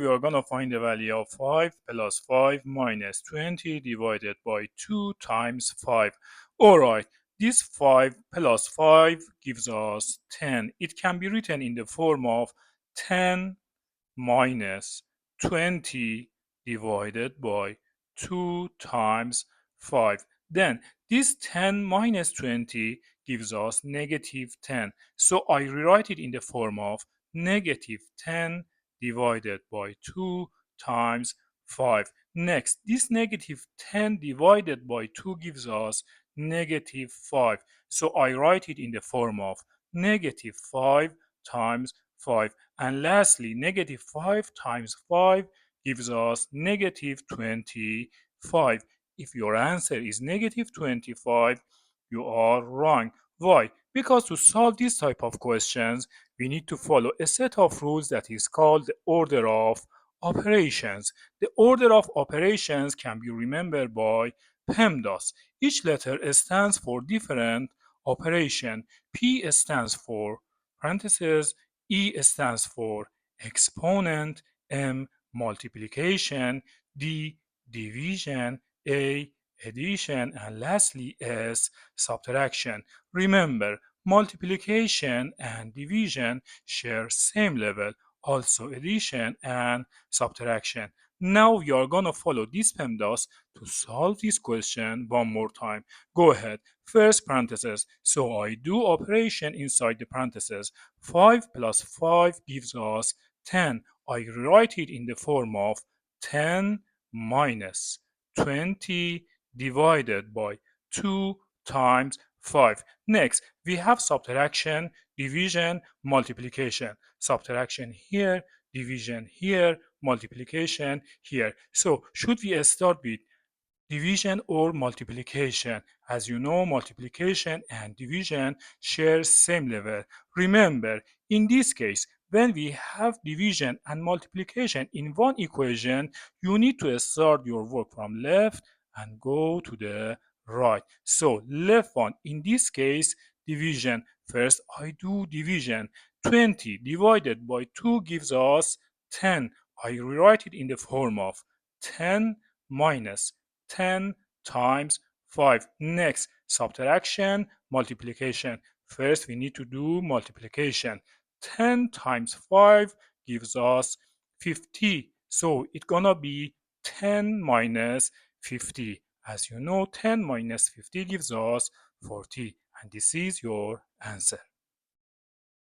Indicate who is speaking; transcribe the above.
Speaker 1: We are going to find the value of 5 plus 5 minus 20 divided by 2 times 5. Alright, this 5 plus 5 gives us 10. It can be written in the form of 10 minus 20 divided by 2 times 5. Then this 10 minus 20 gives us negative 10. So I rewrite it in the form of negative 10 divided by 2 times 5. Next, this negative 10 divided by 2 gives us negative 5. So I write it in the form of negative 5 times 5. And lastly, negative 5 times 5 gives us negative 25. If your answer is negative 25, you are wrong. Why? Because to solve this type of questions, we need to follow a set of rules that is called the order of operations. The order of operations can be remembered by PEMDAS. Each letter stands for different operation. P stands for parentheses, E stands for exponent, M multiplication, D division, A addition, and lastly S subtraction. Remember, multiplication and division share same level, also addition and subtraction. Now we are going to follow this PEMDAS to solve this question one more time. Go ahead. First parenthesis. So I do operation inside the parentheses. 5 plus 5 gives us 10. I write it in the form of 10 minus 20 divided by 2 times 5. Next, we have subtraction, division, multiplication. Subtraction here, division here, multiplication here. So, should we start with division or multiplication? As you know, multiplication and division share same level. Remember, in this case, when we have division and multiplication in one equation, you need to start your work from left and go to the right. So left one, in this case, division. First, I do division. 20 divided by 2 gives us 10. I rewrite it in the form of 10 minus 10 times 5. Next, subtraction, multiplication. First, we need to do multiplication. 10 times 5 gives us 50. So it's gonna be 10 minus 50. As you know, 10 minus 50 gives us 40. And this is your answer.